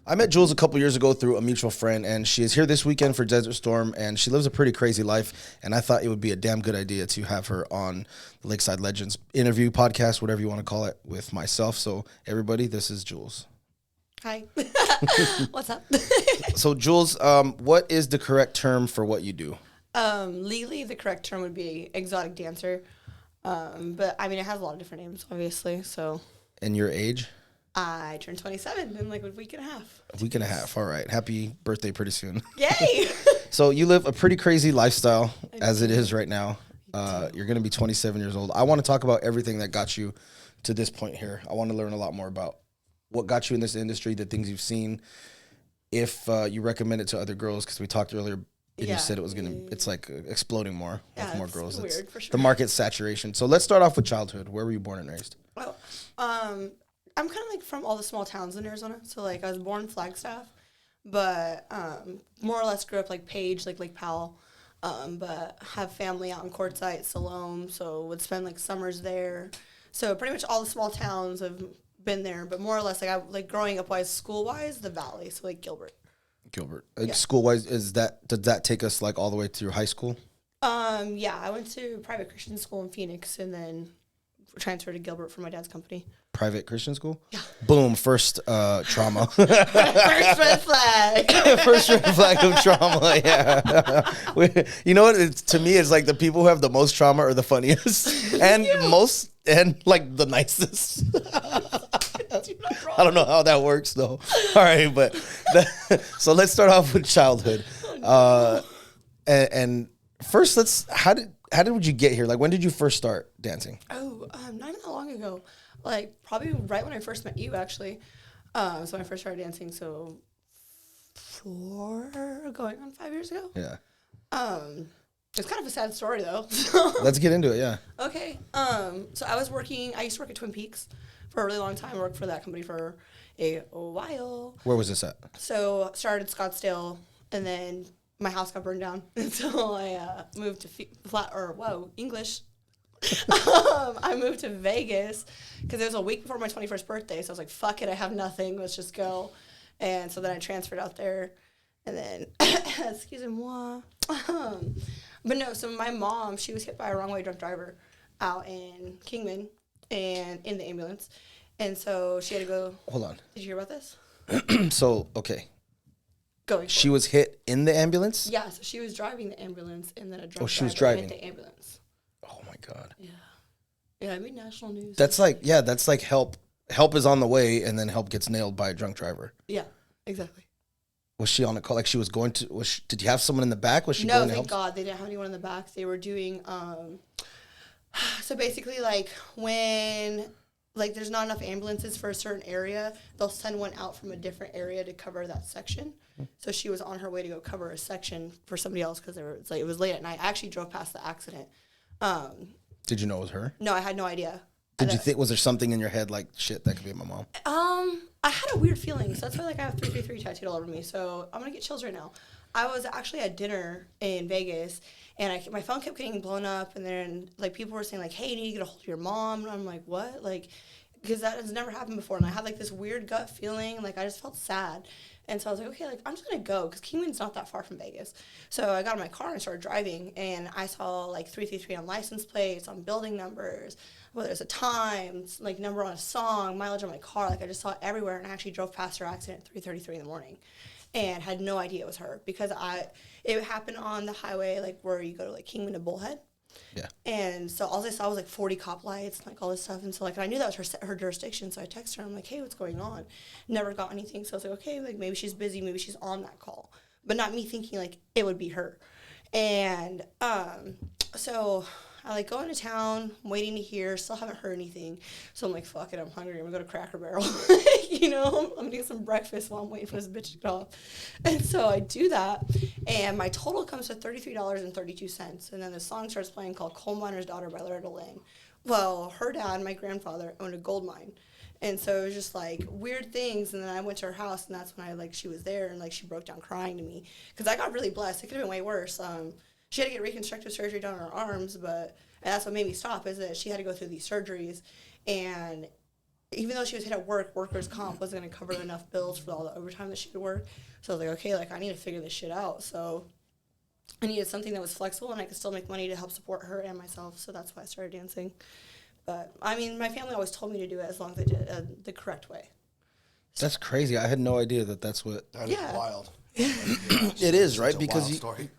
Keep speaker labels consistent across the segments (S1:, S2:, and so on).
S1: I met Jules a couple years ago through a mutual friend, and she is here this weekend for Desert Storm, and she lives a pretty crazy life, and I thought it would be a damn good idea to have her on the Lakeside Legends interview podcast, whatever you want to call it, with myself. So, everybody, this is Jules.
S2: Hi. What's up?
S1: So, Jules, what is the correct term for what you do?
S2: Legally, the correct term would be exotic dancer. But, I mean, it has a lot of different names, obviously, so.
S1: And your age?
S2: I turned 27 in like a week and a half.
S1: A week and a half. All right. Happy birthday pretty soon.
S2: Yay!
S1: So you live a pretty crazy lifestyle as it is right now. You're going to be 27 years old. I want to talk about everything that got you to this point here. I want to learn a lot more about what got you in this industry, the things you've seen. If you recommend it to other girls, because we talked earlier, and you said it was going to, it's like exploding more with more girls.
S2: Weird,
S1: it's
S2: for sure.
S1: The market saturation. So let's start off with childhood. Where were you born and raised?
S2: Well, I'm kind of like from all the small towns in Arizona. So like I was born in Flagstaff, but more or less grew up like Page, like Lake Powell. But have family out in Quartzsite, Siloam, so would spend like summers there. So pretty much all the small towns have been there, but more or less like growing up wise, school wise, the Valley, so like Gilbert.
S1: Yeah. School wise, did that take us like all the way through high school?
S2: Yeah, I went to private Christian school in Phoenix and then transferred to Gilbert for my dad's company.
S1: Private Christian school?
S2: Yeah.
S1: Boom, first trauma.
S2: First red flag.
S1: First red flag of trauma, yeah. You know what? To me, it's like the people who have the most trauma are the funniest and and like the nicest. I don't know how that works though. All right, but so let's start off with childhood. And first, how did you get here? Like, when did you first start dancing?
S2: Oh, not even that long ago. Like, probably right when I first met you, actually. So when I first started dancing, so 5 years ago.
S1: Yeah.
S2: It's kind of a sad story, though.
S1: Let's get into it, yeah.
S2: Okay. So I used to work at Twin Peaks for a really long time. I worked for that company for a while.
S1: Where was this at?
S2: So started Scottsdale, and then my house got burned down. And so I moved to English. I moved to Vegas because it was a week before my 21st birthday. So I was like, fuck it, I have nothing. Let's just go. And so then I transferred out there. And then, excusez-moi. But no, so my mom, she was hit by a wrong way drunk driver out in Kingman and in the ambulance. And so she had to go.
S1: Hold on.
S2: Did you hear about this?
S1: So, okay. She
S2: It.
S1: was hit in the ambulance?
S2: Yeah, so she was driving the ambulance and then a drunk
S1: she was
S2: driver
S1: driving.
S2: hit the ambulance.
S1: Oh my God.
S2: Yeah. Yeah, I made national news.
S1: That's like help. Help is on the way, and then help gets nailed by a drunk driver.
S2: Yeah, exactly.
S1: Was she on a call? Like she was going to? Did you have someone in the back? Was she
S2: No,
S1: going to
S2: thank
S1: help?
S2: God they didn't have anyone in the back. They were doing. So basically, like when there's not enough ambulances for a certain area, they'll send one out from a different area to cover that section. So she was on her way to go cover a section for somebody else because it was late at night. I actually drove past the accident.
S1: Did you know it was her?
S2: No, I had no idea.
S1: Did you think, was there something in your head like, shit, that could be my mom?
S2: I had a weird feeling, so that's why I have 333 tattooed all over me. So I'm gonna get chills right now. I was actually at dinner in Vegas, and my phone kept getting blown up, and then people were saying hey, you need to get a hold of your mom, and I'm like, what? Because that has never happened before, and I had this weird gut feeling, I just felt sad. And so I was like, okay, I'm just going to go because Kingman's not that far from Vegas. So I got in my car and started driving, and I saw 333 on license plates, on building numbers, whether it's a time, number on a song, mileage on my car. I just saw it everywhere, and I actually drove past her accident at 3:33 in the morning and had no idea it was her because it happened on the highway, where you go to Kingman to Bullhead.
S1: Yeah.
S2: And so all I saw was 40 cop lights and all this stuff. And so I knew that was her jurisdiction. So I texted her. I'm like, hey, what's going on? Never got anything. So I was like, okay, maybe she's busy. Maybe she's on that call. But not me thinking it would be her. And so I go into town, waiting to hear, still haven't heard anything. So I'm like, fuck it, I'm hungry. I'm gonna go to Cracker Barrel. I'm gonna get some breakfast while I'm waiting for this bitch to get off. And so I do that, and my total comes to $33.32. And then the song starts playing called Coal Miner's Daughter by Loretta Lynn. Well, her dad, my grandfather, owned a gold mine. And so it was just weird things. And then I went to her house, and that's when she was there, and she broke down crying to me. Because I got really blessed. It could have been way worse. She had to get reconstructive surgery done on her arms, and that's what made me stop, is that she had to go through these surgeries, and even though she was hit at work, workers' comp wasn't going to cover enough bills for all the overtime that she would work. So I was like, okay, like I need to figure this shit out. So I needed something that was flexible and I could still make money to help support her and myself. So that's why I started dancing. But I mean, my family always told me to do it as long as I did it the correct way.
S1: That's crazy. I had no idea that that's what.
S3: That is wild.
S1: It is, right? Because
S3: story.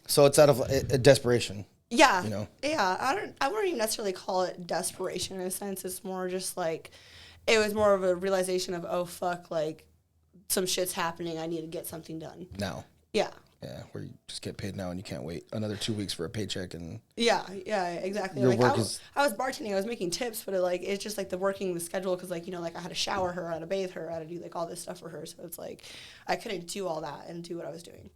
S1: So it's out of a desperation.
S2: Yeah.
S1: You know?
S2: Yeah. I wouldn't even necessarily call it desperation in a sense. It's more just like, it was more of a realization of, oh, fuck, like, some shit's happening. I need to get something done.
S1: Now.
S2: Yeah.
S1: Yeah, where you just get paid now and you can't wait another 2 weeks for a paycheck. And
S2: yeah, exactly.
S1: Your
S2: like
S1: work
S2: I was bartending, I was making tips, but it's just like the schedule because like, you know, like I had to shower her, I had to bathe her, I had to do like all this stuff for her. So it's like I couldn't do all that and do what I was doing.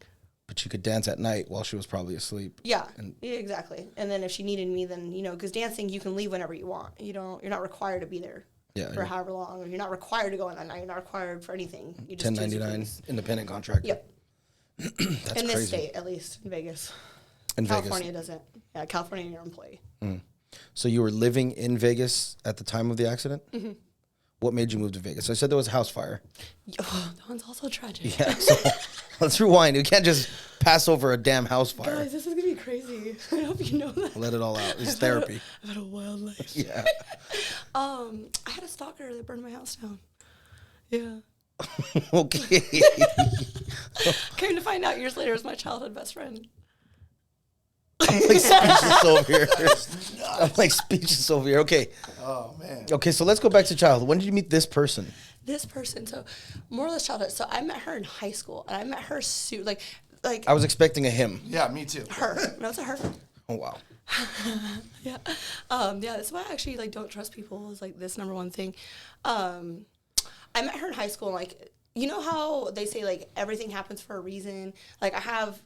S1: But you could dance at night while she was probably asleep.
S2: Yeah, exactly. And then if she needed me, then, you know, because dancing, you can leave whenever you want. You're not required to be there for however long. Or you're not required to go on that night. You're not required for anything. You just
S1: 1099 independent contractor.
S2: Yep.
S1: That's
S2: in this
S1: crazy.
S2: state, at least, in Vegas.
S1: In
S2: California
S1: Vegas.
S2: doesn't. Yeah, California, you're an employee.
S1: So you were living in Vegas at the time of the accident? Mm-hmm. What made you move to Vegas? I said there was a house fire.
S2: Oh, that one's also tragic.
S1: Yeah, so let's rewind. We can't just pass over a damn house fire.
S2: Guys, this is going to be crazy. I hope you know that.
S1: Let it all out. It's therapy.
S2: I've had a wild life.
S1: Yeah.
S2: I had a stalker that burned my house down. Yeah.
S1: Okay.
S2: Came to find out years later, it was my childhood best friend.
S1: I'm like speechless over here. I'm like speechless over here. Okay.
S3: Oh, man.
S1: Okay, so let's go back to childhood. When did you meet this person?
S2: This person, so more or less childhood. So I met her in high school, and I met her like
S1: I was expecting a him.
S3: Yeah, me too.
S2: her. No, it's a her.
S1: Oh, wow.
S2: Yeah. Yeah, that's why I actually like don't trust people is like this number one thing. I met her in high school and like you know how they say like everything happens for a reason? Like I have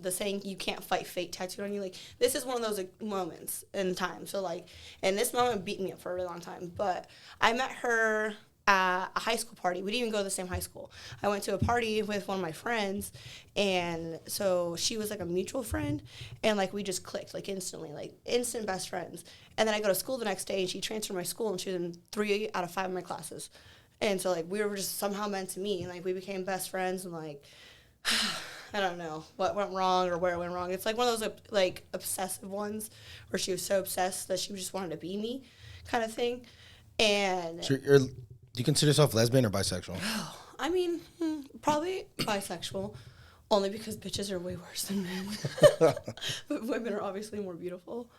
S2: the saying you can't fight fate tattooed on you. Like this is one of those like, moments in time. So like and this moment beat me up for a really long time. But I met her at a high school party. We didn't even go to the same high school. I went to a party with one of my friends, and so she was like a mutual friend, and like we just clicked like instantly, like instant best friends. And then I go to school the next day, and she transferred my school, and she was in 3 out of 5 of my classes. And so like we were just somehow meant to meet, and like we became best friends, and like I don't know what went wrong or where it went wrong. It's like one of those like obsessive ones where she was so obsessed that she just wanted to be me, kind of thing. And
S1: So do you consider yourself lesbian or bisexual?
S2: I mean, probably bisexual, only because bitches are way worse than men. But women are obviously more beautiful.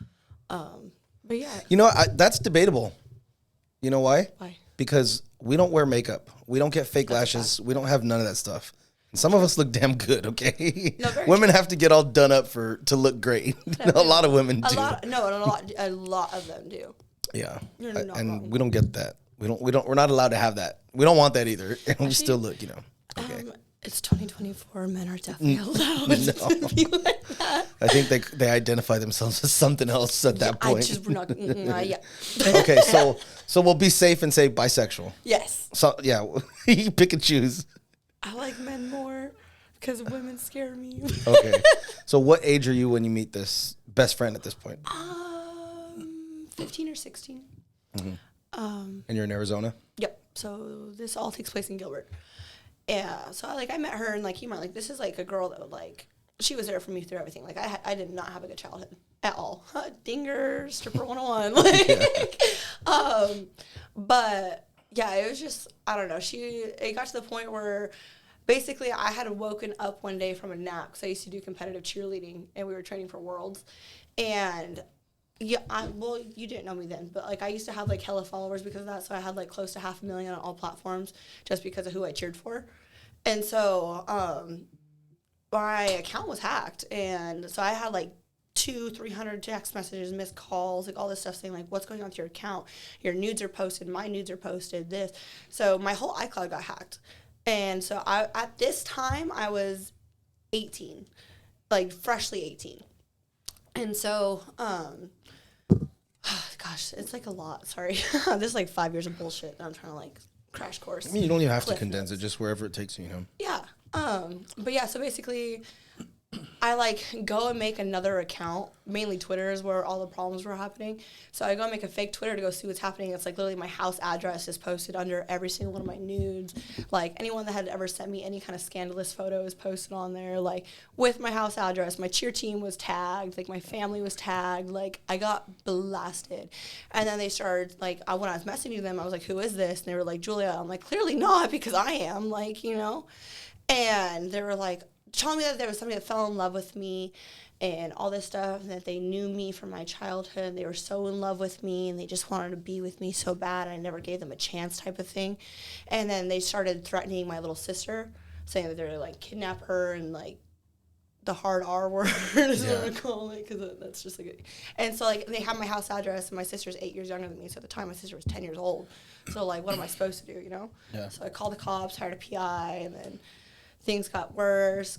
S2: But yeah.
S1: You know, that's debatable. You know why?
S2: Why?
S1: Because we don't wear makeup. We don't get fake lashes. We don't have none of that stuff. And some of us look damn good, okay?
S2: No, very
S1: women have to get all done up to look great. A lot of women do.
S2: A lot of them do.
S1: Yeah.
S2: You're not
S1: And
S2: wrong.
S1: we don't get that. We're not allowed to have that. We don't want that either. And we still look, okay.
S2: It's 2024. Men are definitely allowed to be like that.
S1: I think they identify themselves as something else at that point.
S2: Yeah.
S1: Okay, so we'll be safe and say bisexual.
S2: Yes.
S1: So yeah, you pick and choose.
S2: I like men more because women scare me.
S1: Okay. So what age are you when you meet this best friend at this point?
S2: 15 or 16.
S1: Mm-hmm. And you're in Arizona?
S2: Yep. So this all takes place in Gilbert. Yeah. So I met her and like humor. Like this is like a girl that would like she was there for me through everything. Like I did not have a good childhood at all. Dinger, stripper 101. But yeah, it was just I don't know. It got to the point where basically I had woken up one day from a nap because I used to do competitive cheerleading and we were training for Worlds, and yeah, you didn't know me then, but like I used to have like hella followers because of that. So I had like close to 500,000 on all platforms just because of who I cheered for. And so my account was hacked. And so I had like 200-300 text messages, missed calls, like all this stuff saying like, what's going on with your account? Your nudes are posted. My nudes are posted. This. So my whole iCloud got hacked. And so at this time I was 18, like freshly 18. And so, gosh, it's like a lot. Sorry. This is like 5 years of bullshit that I'm trying to like crash course.
S1: I mean, you don't even have to condense it, just wherever it takes you,
S2: Yeah. But yeah, so basically I like go and make another account. Mainly Twitter is where all the problems were happening. So I go and make a fake Twitter to go see what's happening. It's like literally my house address is posted under every single one of my nudes. Like anyone that had ever sent me any kind of scandalous photo is posted on there. Like with my house address, my cheer team was tagged. Like my family was tagged. Like I got blasted. And then they started like when I was messaging them, I was like, "Who is this?" And they were like, "Julia." I'm like, "Clearly not, because I am." Like, you know. And they were like, telling me that there was somebody that fell in love with me and all this stuff, and that they knew me from my childhood. They were so in love with me, and they just wanted to be with me so bad. I never gave them a chance type of thing. And then they started threatening my little sister, saying that they're going to, like, kidnap her and, like, the hard R word is what I call it, because that's just like and so, like, they have my house address, and my sister's 8 years younger than me, so at the time my sister was 10 years old. So, like, what am I supposed to do, you know?
S1: Yeah.
S2: So I called the cops, hired a PI, and then things got worse.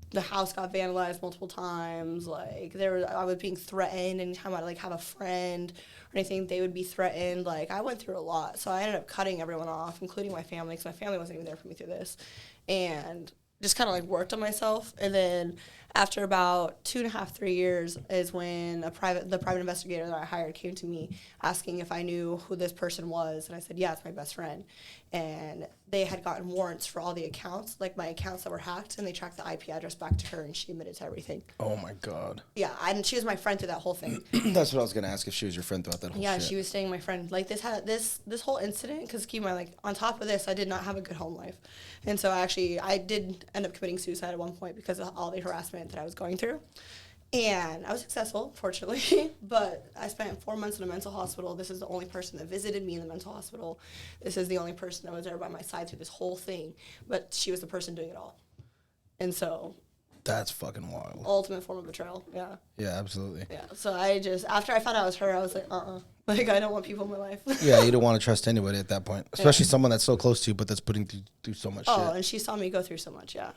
S2: The house got vandalized multiple times. Like I was being threatened. Anytime I like have a friend or anything, they would be threatened. Like I went through a lot, so I ended up cutting everyone off, including my family, because my family wasn't even there for me through this, and just kind of like worked on myself. And then after about 2.5, 3 years is when the private investigator that I hired came to me asking if I knew who this person was, and I said, yeah, it's my best friend. And they had gotten warrants for all the accounts, like my accounts that were hacked, and they tracked the IP address back to her, and she admitted to everything.
S1: Oh my God.
S2: Yeah, and she was my friend through that whole thing.
S1: That's what I was gonna ask, if she was your friend throughout that whole shit.
S2: Yeah, she was staying my friend. Like this whole incident, because keep in mind, like on top of this, I did not have a good home life, and so I did end up committing suicide at one point because of all the harassment that I was going through. And I was successful, fortunately, but I spent 4 months in a mental hospital. This is the only person that visited me in the mental hospital. This is the only person that was there by my side through this whole thing, but she was the person doing it all. And so...
S1: That's fucking wild.
S2: Ultimate form of betrayal, yeah.
S1: Yeah, absolutely.
S2: Yeah, so after I found out it was her, I was like, Like, I don't want people in my life.
S1: Yeah, you don't want to trust anybody at that point, especially someone that's so close to you, but that's putting through so much shit.
S2: Oh, and she saw me go through so much, yeah.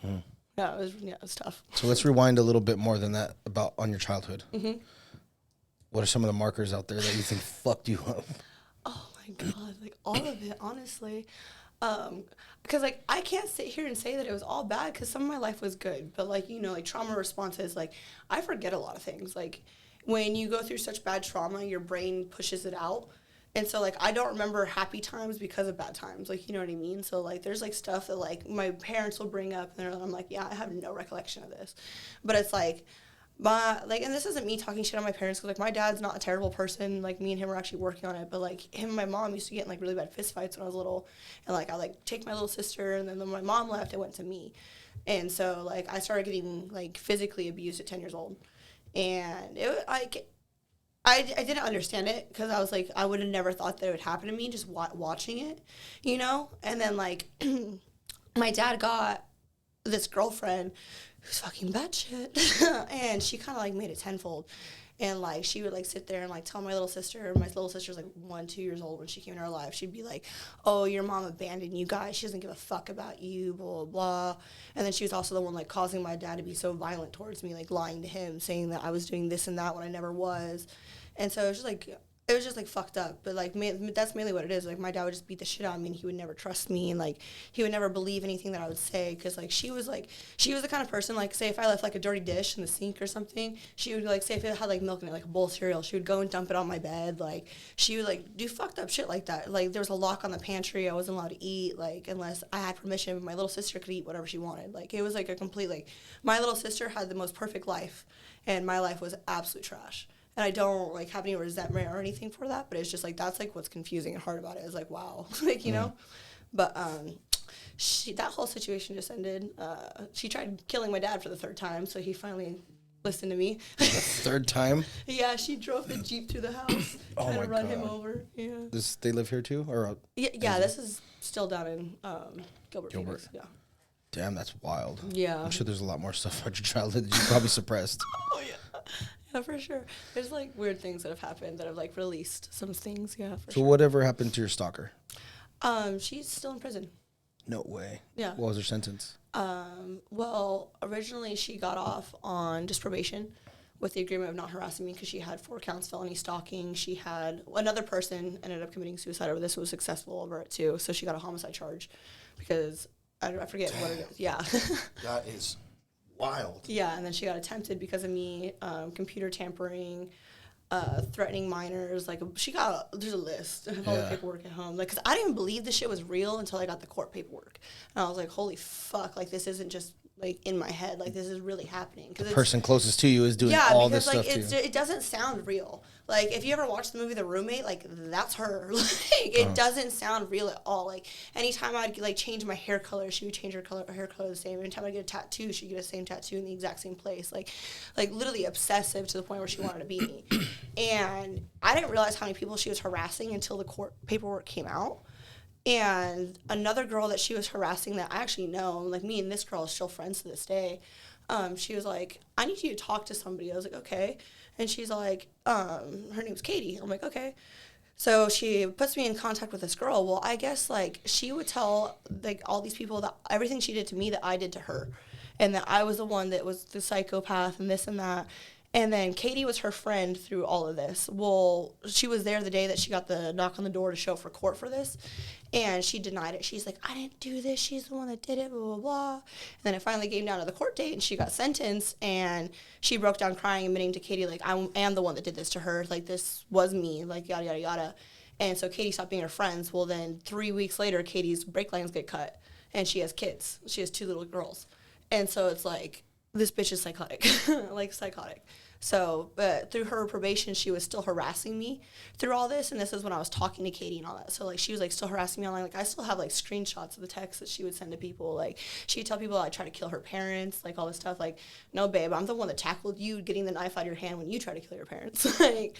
S2: Yeah, it was tough.
S1: So let's rewind a little bit more than that on your childhood.
S2: Mm-hmm.
S1: What are some of the markers out there that you think fucked you up?
S2: Oh my God, like all of it, honestly. Because like I can't sit here and say that it was all bad, because some of my life was good, but like, you know, like trauma responses, like I forget a lot of things. Like when you go through such bad trauma, your brain pushes it out. And so, like, I don't remember happy times because of bad times. Like, you know what I mean? So, like, there's, like, stuff that, like, my parents will bring up, and I'm like, yeah, I have no recollection of this. But it's, like, and this isn't me talking shit on my parents, because, like, my dad's not a terrible person. Like, me and him were actually working on it. But, like, him and my mom used to get in, like, really bad fist fights when I was little. And, like, I'd, like, take my little sister, and then when my mom left, it went to me. And so, like, I started getting, like, physically abused at 10 years old. And it, like... I didn't understand it, because I was like, I would have never thought that it would happen to me just watching it, you know? And then, like, my dad got this girlfriend who's fucking batshit, and she kind of, like, made it tenfold. And, like, she would, like, sit there and, like, tell my little sister, my little sister's, like, 2 years old when she came into our life. She'd be like, oh, your mom abandoned you guys. She doesn't give a fuck about you, blah, blah, blah. And then she was also the one, like, causing my dad to be so violent towards me, like, lying to him, saying that I was doing this and that when I never was. And so it was just, like, fucked up. But, like, that's mainly what it is. Like, my dad would just beat the shit out of me, and he would never trust me. And, like, he would never believe anything that I would say. Because, like, she was the kind of person, like, say if I left, like, a dirty dish in the sink or something, she would, like, say if it had, like, milk in it, like a bowl of cereal, she would go and dump it on my bed. Like, she would, like, do fucked up shit like that. Like, there was a lock on the pantry. I wasn't allowed to eat, like, unless I had permission. My little sister could eat whatever she wanted. Like, it was, like, a complete, like, my little sister had the most perfect life, and my life was absolute trash. And I don't, like, have any resentment or anything for that, but it's just, like, that's, like, what's confusing and hard about it is, like, wow, like, you know? But that whole situation just ended. She tried killing my dad for the 3rd time, so he finally listened to me.
S1: The 3rd time?
S2: Yeah, she drove the Jeep through the house, trying to run him over. Yeah.
S1: They live here, too? Or
S2: yeah, this is still down in Gilbert. Phoenix. Yeah.
S1: Damn, that's wild.
S2: Yeah.
S1: I'm sure there's a lot more stuff about your childhood that you probably suppressed.
S2: Oh, yeah. Yeah, for sure. There's, like, weird things that have happened that have, like, released some things, yeah, for sure.
S1: So whatever happened to your stalker?
S2: She's still in prison.
S1: No way.
S2: Yeah.
S1: What was her sentence?
S2: Well, originally she got off on just probation with the agreement of not harassing me, because she had 4 counts felony stalking. She had another person ended up committing suicide over this, who was successful over it, too. So she got a homicide charge because I forget what it is. Yeah.
S1: That is Wild.
S2: Yeah, and then she got attempted because of me, computer tampering, threatening minors. Like, there's a list of all the paperwork at home. Like, because I didn't believe this shit was real until I got the court paperwork. And I was like, holy fuck, like, this isn't just, like, in my head. Like, this is really happening.
S1: The person closest to you is doing all this stuff
S2: too. It doesn't sound real. Like, if you ever watched the movie The Roommate, like, that's her. Like, it doesn't sound real at all. Like, anytime I'd, like, change my hair color, she would change her hair color the same. Anytime I get a tattoo, she'd get the same tattoo in the exact same place. Like literally obsessive to the point where she wanted to beat me. And I didn't realize how many people she was harassing until the court paperwork came out. And another girl that she was harassing that I actually know, like, me and this girl are still friends to this day, she was like, I need you to talk to somebody. I was like, okay. And she's like, her name's Katie. I'm like, okay. So she puts me in contact with this girl. Well, I guess, like, she would tell, like, all these people that everything she did to me that I did to her. And that I was the one that was the psychopath and this and that. And then Katie was her friend through all of this. Well, she was there the day that she got the knock on the door to show up for court for this. And she denied it. She's like, I didn't do this. She's the one that did it, blah, blah, blah. And then it finally came down to the court date, and she got sentenced. And she broke down crying, admitting to Katie, like, I am the one that did this to her. Like, this was me, like, yada, yada, yada. And so Katie stopped being her friends. Well, then 3 weeks later, Katie's brake lines get cut. And she has kids. She has 2 little girls. And so it's like, this bitch is psychotic, like psychotic. So, but through her probation, she was still harassing me through all this. And this is when I was talking to Katie and all that. So, like, she was, like, still harassing me online. Like, I still have, like, screenshots of the texts that she would send to people. Like, she would tell people I tried to kill her parents, like, all this stuff. Like, no, babe, I'm the one that tackled you getting the knife out of your hand when you tried to kill your parents. Like,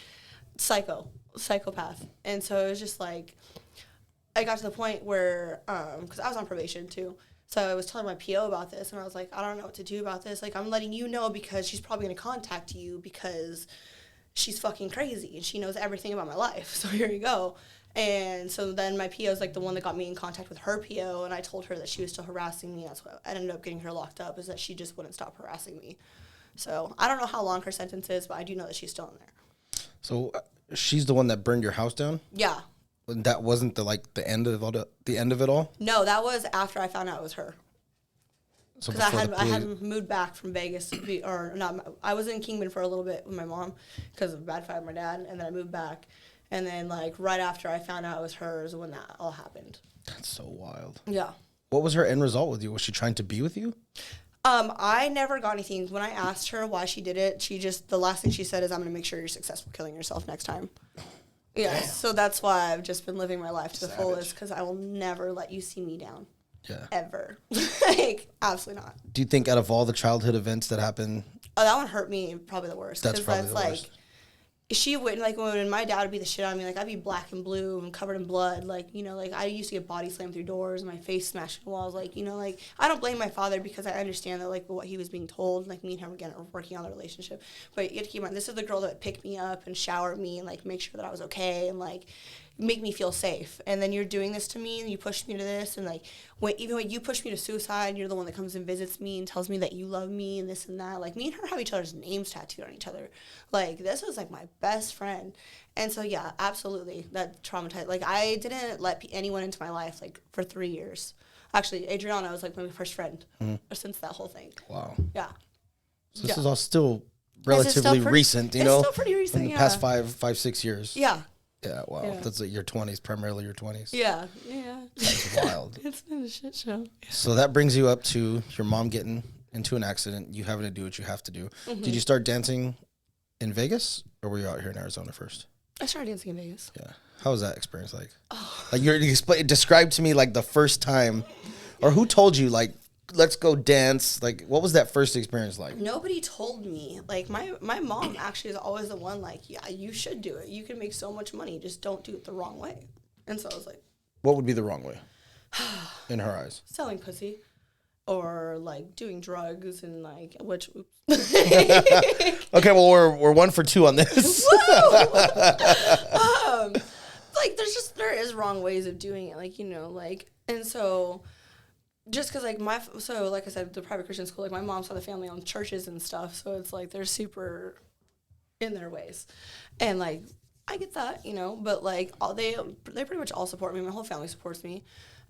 S2: psychopath. And so it was just, like, I got to the point where, because I was on probation, too. So I was telling my PO about this, and I was like, I don't know what to do about this. Like, I'm letting you know because she's probably going to contact you because she's fucking crazy, and she knows everything about my life. So here you go. And so then my PO is, like, the one that got me in contact with her PO, and I told her that she was still harassing me. That's what I ended up getting her locked up, is that she just wouldn't stop harassing me. So I don't know how long her sentence is, but I do know that she's still in there.
S1: So she's the one that burned your house down?
S2: Yeah.
S1: That wasn't the end of it all?
S2: No, that was after I found out it was her. Because I had moved back from Vegas, I was in Kingman for a little bit with my mom because of a bad fight with my dad, and then I moved back, and then, like, right after I found out it was her is when that all happened.
S1: That's so wild.
S2: Yeah.
S1: What was her end result with you? Was she trying to be with you?
S2: I never got anything. When I asked her why she did it, the last thing she said is, I'm going to make sure you're successful killing yourself next time. Yeah, so that's why I've just been living my life to the fullest, because I will never let you see me down.
S1: Yeah.
S2: Ever. Like, absolutely not.
S1: Do you think out of all the childhood events that happened?
S2: Oh, that one hurt me probably the worst.
S1: That's probably the worst.
S2: She wouldn't, like, when my dad would beat the shit out of me, like, I'd be black and blue and covered in blood. Like, you know, like, I used to get body slammed through doors and my face smashed in walls. Like, you know, like, I don't blame my father because I understand that, like, what he was being told. Like, me and him, again, are working on the relationship. But you have to keep in mind, this is the girl that would pick me up and shower me and, like, make sure that I was okay and, like, make me feel safe. And then you're doing this to me and you push me to this. And, like, even when you push me to suicide, you're the one that comes and visits me and tells me that you love me and this and that. Like, me and her have each other's names tattooed on each other. Like, this was, like, my best friend. And so, yeah, absolutely, that traumatized. Like, I didn't let anyone into my life, like, for 3 years. Actually, Adriana was, like, my first friend since that whole thing.
S1: Wow.
S2: Yeah.
S1: So this is all still relatively recent, you know?
S2: It's still pretty recent,
S1: in the past 5-6 years.
S2: Yeah.
S1: Yeah, wow. Yeah. That's like your 20s, primarily your 20s.
S2: Yeah, yeah.
S1: That's wild.
S2: It's been a shit show.
S1: So that brings you up to your mom getting into an accident, you having to do what you have to do. Mm-hmm. Did you start dancing in Vegas, or were you out here in Arizona first?
S2: I started dancing in Vegas.
S1: Yeah. How was that experience like? Oh. Like, describe to me, like, the first time, or who told you, like, let's go dance. Like, what was that first experience like?
S2: Nobody told me. Like, my mom actually is always the one, like, yeah, you should do it. You can make so much money. Just don't do it the wrong way. And so I was like... What
S1: would be the wrong way in her eyes?
S2: Selling pussy. Or, like, doing drugs and, like, which...
S1: Okay, well, we're 1 for 2 on this.
S2: Like, there is wrong ways of doing it. Like, you know, like... And so... Just because, like, like I said, the private Christian school, like, my mom's side of the family owned churches and stuff, so it's, like, they're super in their ways. And, like, I get that, you know, but, like, they pretty much all support me. My whole family supports me.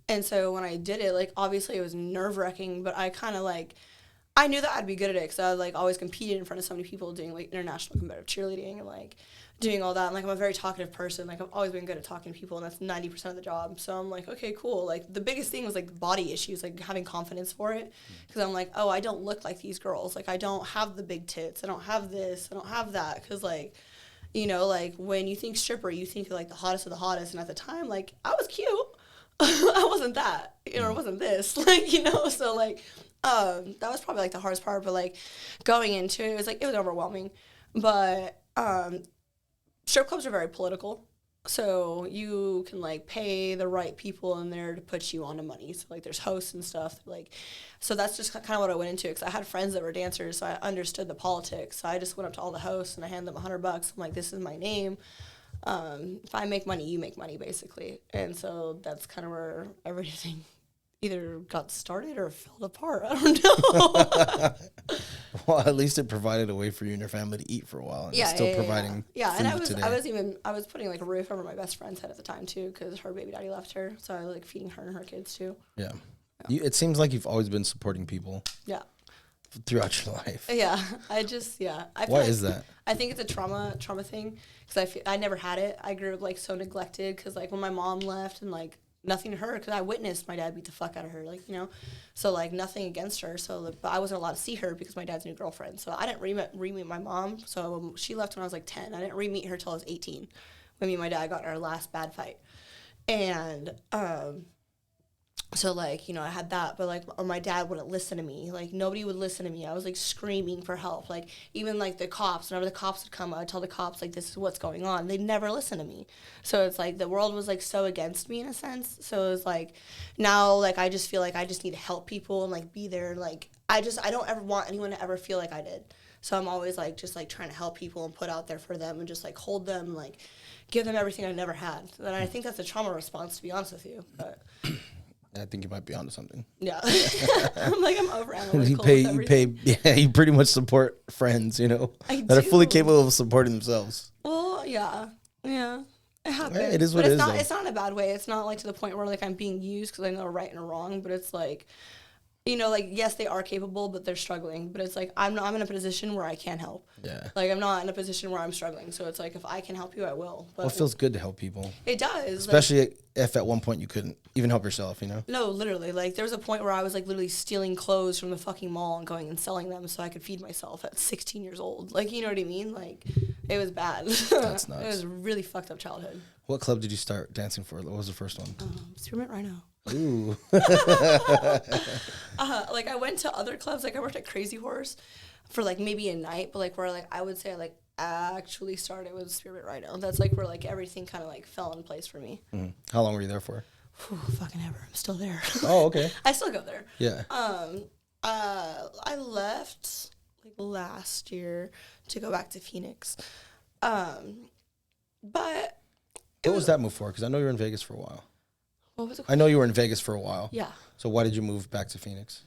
S2: And so when I did it, like, obviously it was nerve-wracking, but I kind of, like, I knew that I'd be good at it because I like always competed in front of so many people doing like international competitive cheerleading and like doing all that. And like I'm a very talkative person. Like I've always been good at talking to people, and that's 90% of the job. So I'm like, okay, cool. Like the biggest thing was like body issues, like having confidence for it, because I'm like, oh, I don't look like these girls. Like I don't have the big tits. I don't have this. I don't have that. Because like, you know, like when you think stripper, you think like the hottest of the hottest. And at the time, like I was cute. I wasn't that, you know, it wasn't this, like, you know, so like, that was probably like the hardest part, but like going into it, it was overwhelming, but, strip clubs are very political, so you can like pay the right people in there to put you on the money, so like there's hosts and stuff, like, so that's just kind of what I went into, because I had friends that were dancers, so I understood the politics, so I just went up to all the hosts and I handed them $100, I'm like, this is my name. If I make money, you make money, basically. And so that's kind of where everything either got started or fell apart. I don't know.
S1: Well, at least it provided a way for you and your family to eat for a while, and it's still providing.
S2: Yeah,
S1: food
S2: and
S1: today.
S2: I was putting like a roof over my best friend's head at the time too, because her baby daddy left her, so I was like feeding her and her kids too.
S1: Yeah, it seems like you've always been supporting people.
S2: Yeah.
S1: Throughout your life.
S2: Yeah, I feel
S1: Why
S2: like,
S1: is that?
S2: I think it's a trauma thing, because I never had it. I grew up like so neglected, because like when my mom left and like nothing to her, because I witnessed my dad beat the fuck out of her, like, you know, so like nothing against her. So like, but I wasn't allowed to see her because my dad's new girlfriend. So I didn't re-meet my mom. So she left when I was like 10. I didn't re-meet her till I was 18, when me and my dad got in our last bad fight, and so, like, you know, I had that, but, like, my dad wouldn't listen to me. Like, nobody would listen to me. I was, like, screaming for help. Like, even, like, the cops, whenever the cops would come, I would tell the cops, like, this is what's going on. They'd never listen to me. So, it's, like, the world was, like, so against me in a sense. So, it was, like, now, like, I just feel like I just need to help people and, like, be there. Like, I don't ever want anyone to ever feel like I did. So, I'm always, like, just, like, trying to help people and put out there for them and just, like, hold them, like, give them everything I never had. And I think that's a trauma response, to be honest with you. But
S1: I think you might be onto something.
S2: Yeah. I'm like, I'm over analytical
S1: you pretty much support friends, you know, that are fully capable of supporting themselves.
S2: Well, yeah. Yeah. It happens.
S1: Yeah, it is what
S2: but
S1: it is, though.
S2: It's not in a bad way. It's not like to the point where like I'm being used because I know right and wrong, but it's like, you know, like, yes, they are capable, but they're struggling. But it's like, I'm in a position where I can help.
S1: Yeah.
S2: Like, I'm not in a position where I'm struggling. So it's like, if I can help you, I will. But
S1: Well, it feels good to help people.
S2: It does.
S1: Especially like, if at one point you couldn't even help yourself, you know?
S2: No, literally. Like, there was a point where I was, like, literally stealing clothes from the fucking mall and going and selling them so I could feed myself at 16 years old. Like, you know what I mean? Like, it was bad.
S1: That's nuts.
S2: It was a really fucked up childhood.
S1: What club did you start dancing for? What was the first one?
S2: Spearmint Rhino.
S1: Ooh.
S2: Like, I went to other clubs. Like, I worked at Crazy Horse for, like, maybe a night. But, like, where, like, I would say, like, actually started with Spearmint Rhino. That's, like, where, like, everything kind of, like, fell in place for me.
S1: Mm-hmm. How long were you there for?
S2: Whew, fucking ever. I'm still there.
S1: Oh, okay.
S2: I still go there.
S1: Yeah.
S2: I left, like, last year to go back to Phoenix. But...
S1: What was that move for? Because I know you were in Vegas for a while.
S2: What was it?
S1: I know you were in Vegas for a while.
S2: Yeah.
S1: So why did you move back to Phoenix?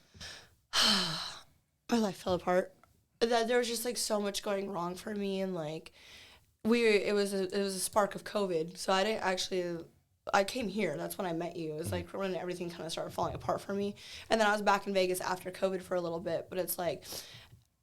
S2: My life fell apart. There was just like so much going wrong for me, and like it was a spark of COVID. So I didn't actually. I came here. That's when I met you. It was like when everything kind of started falling apart for me, and then I was back in Vegas after COVID for a little bit. But it's like,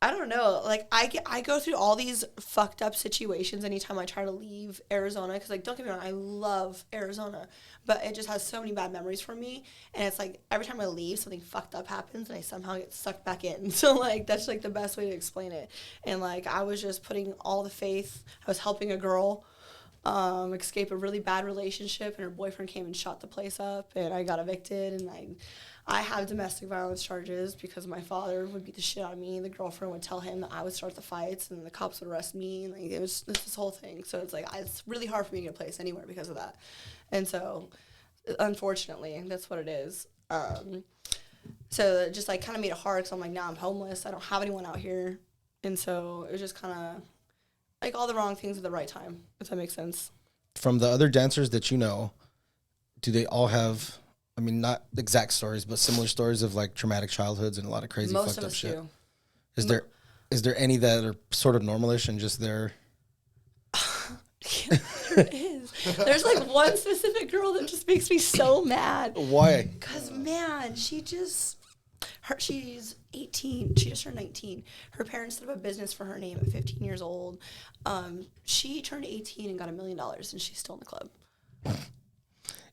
S2: I don't know. Like, I go through all these fucked up situations anytime I try to leave Arizona. Because, like, don't get me wrong, I love Arizona. But it just has so many bad memories for me. And it's like, every time I leave, something fucked up happens. And I somehow get sucked back in. So, like, that's, like, the best way to explain it. And, like, I was just putting all the faith. I was helping a girl escape a really bad relationship. And her boyfriend came and shot the place up. And I got evicted. And I have domestic violence charges because my father would beat the shit out of me. The girlfriend would tell him that I would start the fights, and the cops would arrest me. And like, it was this whole thing. So it's like it's really hard for me to get a place anywhere because of that. And so, unfortunately, that's what it is. So it just like kind of made it hard because I'm like, now I'm homeless. I don't have anyone out here, and so it was just kind of like all the wrong things at the right time. If that makes sense.
S1: From the other dancers that you know, do they all have? I mean, not exact stories, but similar stories of like traumatic childhoods and a lot of crazy fucked up shit. Do. Is there any that are sort of normalish and just there?
S2: Yeah, there is. There's like one specific girl that just makes me so mad.
S1: Why?
S2: Because man, she just She's 18. She just turned 19. Her parents set up a business for her name at 15 years old. She turned 18 and got $1 million, and she's still in the club.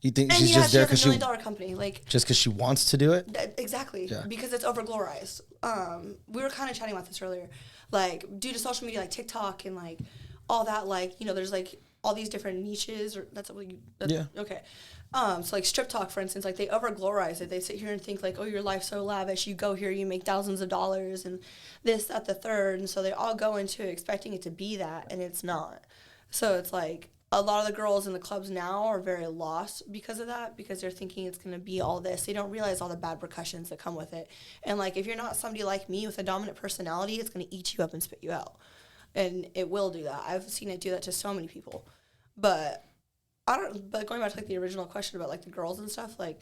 S1: You think
S2: And
S1: she's just there because
S2: she has $1 million company, like
S1: just because she wants to do it?
S2: Exactly.
S1: Yeah.
S2: Because it's over glorified. We were kind of chatting about this earlier, like due to social media, like TikTok and like all that, like there's like all these different niches, or that's what you.
S1: Yeah.
S2: Okay. So like strip talk, for instance, like they over glorize it. They sit here and think like, oh, your life's so lavish. You go here, you make thousands of dollars, and this, that, the third. And so they all go into expecting it to be that, and it's not. So it's like a lot of the girls in the clubs now are very lost because of that, because they're thinking it's going to be all this. They don't realize all the bad repercussions that come with it. And like if you're not somebody like me with a dominant personality, it's going to eat you up and spit you out. And it will do that. I've seen it do that to so many people. But but going back to like the original question about like the girls and stuff, like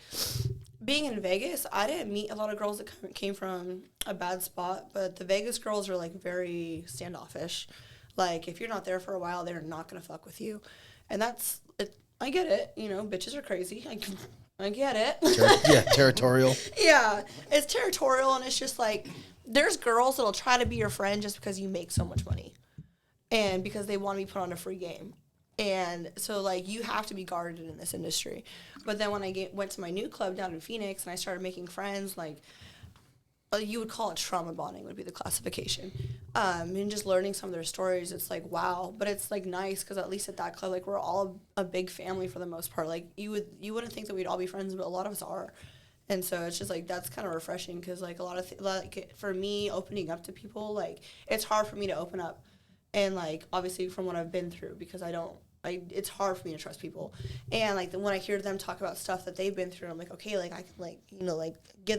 S2: being in Vegas, I didn't meet a lot of girls that came from a bad spot, but the Vegas girls are like very standoffish. Like if you're not there for a while, they're not gonna fuck with you, and that's it. I get it. Bitches are crazy. I get it.
S1: Territorial.
S2: Yeah, it's territorial, and it's just like there's girls that'll try to be your friend just because you make so much money, and because they want to be put on a free game. And so, like, you have to be guarded in this industry. But then when I went to my new club down in Phoenix and I started making friends, like, you would call it trauma bonding would be the classification. And just learning some of their stories, it's like, wow. But it's, like, nice because at least at that club, like, we're all a big family for the most part. Like, you wouldn't think that we'd all be friends, but a lot of us are. And so it's just, like, that's kind of refreshing because, like, for me, opening up to people, like, it's hard for me to open up. And, like, obviously from what I've been through because it's hard for me to trust people. And, like, when I hear them talk about stuff that they've been through, I'm like, okay, like, I can, like,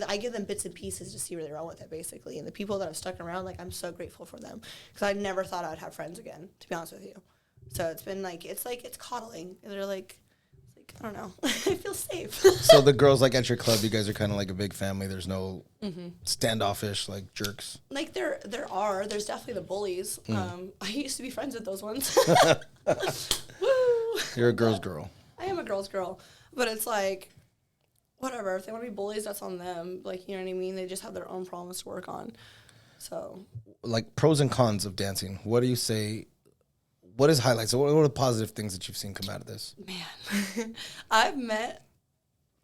S2: I give them bits and pieces to see where they're at with it, basically. And the people that have stuck around, like, I'm so grateful for them. Because I never thought I'd have friends again, to be honest with you. So it's been, like, it's coddling. And they're, like, I don't know. I feel safe.
S1: So the girls, like, at your club, you guys are kind of like a big family. There's no standoffish, like, jerks.
S2: Like, there's definitely the bullies. I used to be friends with those ones. Woo!
S1: You're a girl's girl.
S2: I am a girl's girl. But it's like, whatever. If they want to be bullies, that's on them. Like, you know what I mean? They just have their own problems to work on. So.
S1: Like, pros and cons of dancing. What do you say? What is highlights? What are the positive things that you've seen come out of this?
S2: Man, I've met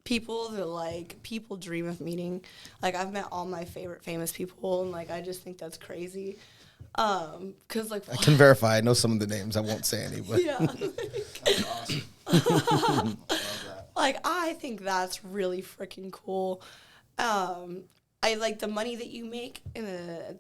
S2: people that, like, people dream of meeting. Like, I've met all my favorite famous people, and, like, I just think that's crazy. Because, like,
S1: I can verify. I know some of the names. I won't say any, but
S2: yeah.
S3: Awesome.
S2: Like, I think that's really freaking cool. I like the money that you make and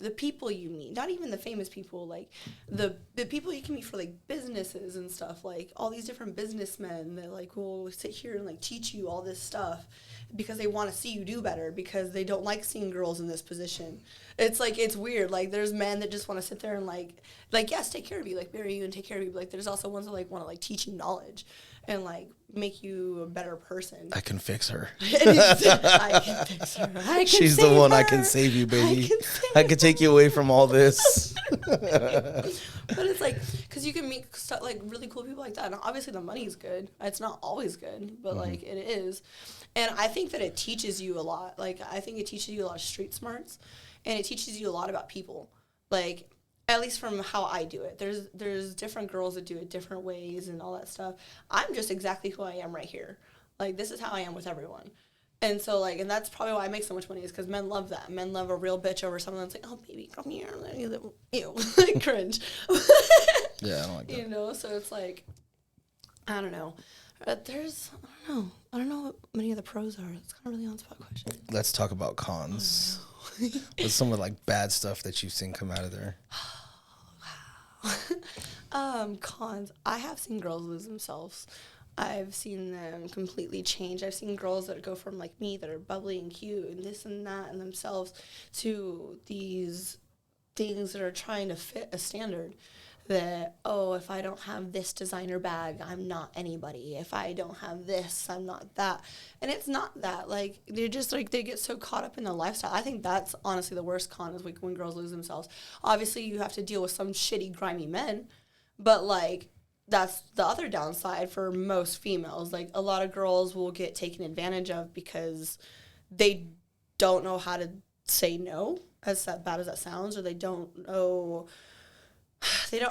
S2: the people you meet. Not even the famous people, like the people you can meet for, like, businesses and stuff. Like, all these different businessmen that, like, will sit here and, like, teach you all this stuff because they want to see you do better because they don't like seeing girls in this position. It's, like, it's weird. Like, there's men that just want to sit there and, like, yes, take care of you, like, marry you and take care of you. But, like, there's also ones that, like, want to, like, teach you knowledge and, like, make you a better person.
S1: I can fix her.
S2: I can fix her.
S1: She's the one. I can save you, baby. I can take you away from all this.
S2: But it's like, because you can meet like really cool people like that. And obviously the money's good. It's not always good, but like it is. And I think that it teaches you a lot. Like, I think it teaches you a lot of street smarts, and it teaches you a lot about people. Like, at least from how I do it. There's different girls that do it different ways and all that stuff. I'm just exactly who I am right here. Like, this is how I am with everyone. And so, like, and that's probably why I make so much money is because men love that. Men love a real bitch over someone that's like, oh, baby, come here. Ew. Like, cringe.
S1: Yeah, I don't like that.
S2: You know, so it's like, I don't know. I don't know what many of the pros are. It's kind of really on-spot question.
S1: Let's talk about cons. What's some of, like, bad stuff that you've seen come out of there?
S2: Cons. I have seen girls lose themselves. I've seen them completely change. I've seen girls that go from, like, me that are bubbly and cute and this and that and themselves to these things that are trying to fit a standard that, oh, if I don't have this designer bag, I'm not anybody. If I don't have this, I'm not that. And it's not that. Like, they're just, like, they get so caught up in the lifestyle. I think that's honestly the worst con is, like, when girls lose themselves. Obviously, you have to deal with some shitty, grimy men, but, like, that's the other downside for most females. Like, a lot of girls will get taken advantage of because they don't know how to say no, as that bad as that sounds, or they don't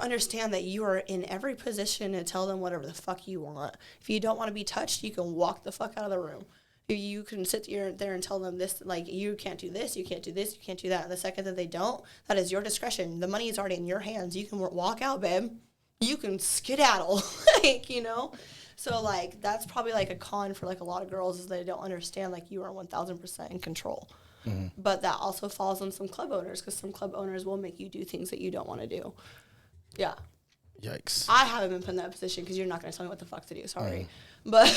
S2: understand that you are in every position to tell them whatever the fuck you want. If you don't want to be touched, you can walk the fuck out of the room. You can sit there and tell them this, like, you can't do this, you can't do this, you can't do that. The second that they don't, that is your discretion. The money is already in your hands. You can walk out, babe. You can skedaddle, like, you know? So, like, that's probably, like, a con for, like, a lot of girls is they don't understand, like, you are 1,000% in control. Mm-hmm. But that also falls on some club owners, because some club owners will make you do things that you don't want to do. Yeah.
S1: Yikes.
S2: I haven't been put in that position because you're not going to tell me what the fuck to do. Sorry. But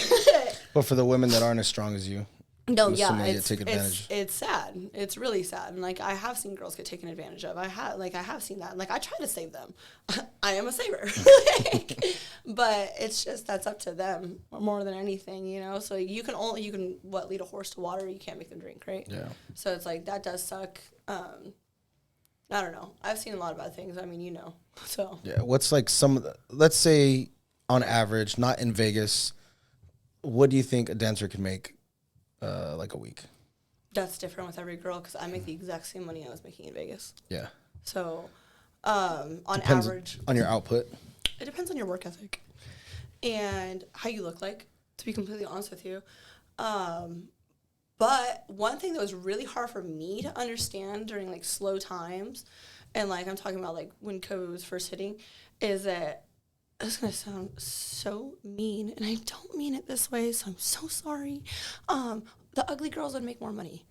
S1: for the women that aren't as strong as you,
S2: no, yeah,
S1: it's
S2: sad. It's really sad. And, like, I have seen girls get taken advantage of. I have seen that. And, like, I try to save them. I am a saver. But it's just, that's up to them more than anything, you know? So you can lead a horse to water. You can't make them drink, right?
S1: Yeah.
S2: So it's like, that does suck. I don't know. I've seen a lot of bad things. I mean, you know. So. Yeah.
S1: What's like let's say on average, not in Vegas, what do you think a dancer can make like a week?
S2: That's different with every girl because I make the exact same money I was making in Vegas.
S1: Yeah.
S2: So
S1: depends
S2: average.
S1: On your output?
S2: It depends on your work ethic and how you look like, to be completely honest with you. But one thing that was really hard for me to understand during, like, slow times, and, like, I'm talking about, like, when COVID was first hitting, is that it's going to sound so mean, and I don't mean it this way, so I'm so sorry. The ugly girls would make more money.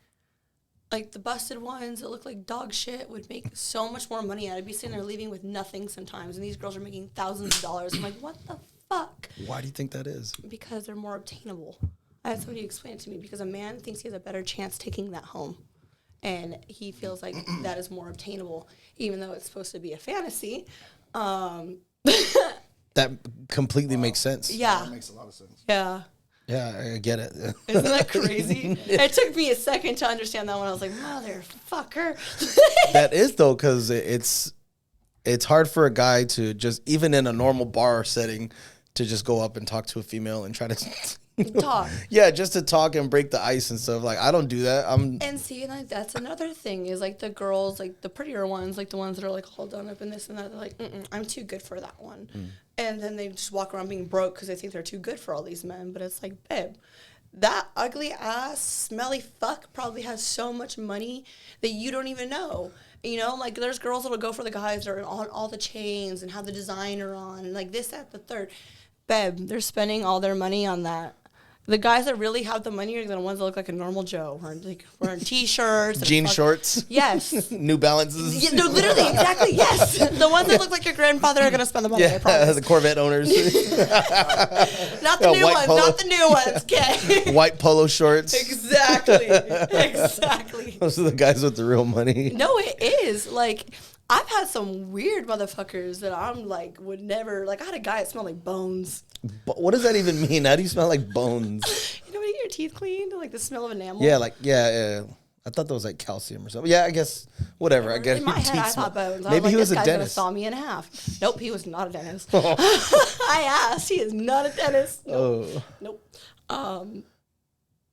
S2: Like, the busted ones that look like dog shit would make so much more money. I'd be sitting there leaving with nothing sometimes, and these girls are making thousands of dollars. I'm like, what the fuck?
S1: Why do you think that is?
S2: Because they're more obtainable. I had somebody explain it to me, because a man thinks he has a better chance taking that home. And he feels like that is more obtainable, even though it's supposed to be a fantasy.
S1: That completely makes sense.
S2: Yeah.
S3: That makes a lot of sense.
S2: Yeah.
S1: Yeah, I get it.
S2: Isn't that crazy? It took me a second to understand that one. I was like, motherfucker.
S1: That is, though, because it's hard for a guy to just, even in a normal bar setting, to just go up and talk to a female and try to
S2: talk.
S1: Yeah, just to talk and break the ice and stuff. Like, I don't do that.
S2: And see, like, that's another thing is, like, the girls, like, the prettier ones, like, the ones that are, like, all done up in this and that, they're like, I'm too good for that one. And then they just walk around being broke because they think they're too good for all these men. But it's like, babe, that ugly ass, smelly fuck probably has so much money that you don't even know. You know, like, there's girls that'll go for the guys that are on all the chains and have the designer on and, like, this, that, the third. Babe, they're spending all their money on that. The guys that really have the money are the ones that look like a normal Joe, wearing T-shirts,
S1: jean shorts.
S2: Yes.
S1: New Balances.
S2: Yeah, no, literally, exactly. Yes, the ones that look like your grandfather are gonna spend the money. I promise.
S1: The Corvette owners.
S2: Not the new ones.
S1: Polo.
S2: Not the new ones. Okay.
S1: White polo shorts.
S2: Exactly. Exactly.
S1: Those are the guys with the real money.
S2: No, it is like. I've had some weird motherfuckers that I'm like would never like. I had a guy that smelled like bones.
S1: But what does that even mean? How do you smell like bones?
S2: You know when you get your teeth cleaned, like the smell of enamel.
S1: Yeah, yeah. I thought that was like calcium or something. Yeah, I guess whatever. I guess
S2: in my head I thought bones.
S1: Maybe he was
S2: this
S1: a
S2: guy's
S1: dentist.
S2: Gonna saw me in half. Nope, he was not a dentist. I asked. He is not a dentist. Nope.
S1: Oh.
S2: Nope.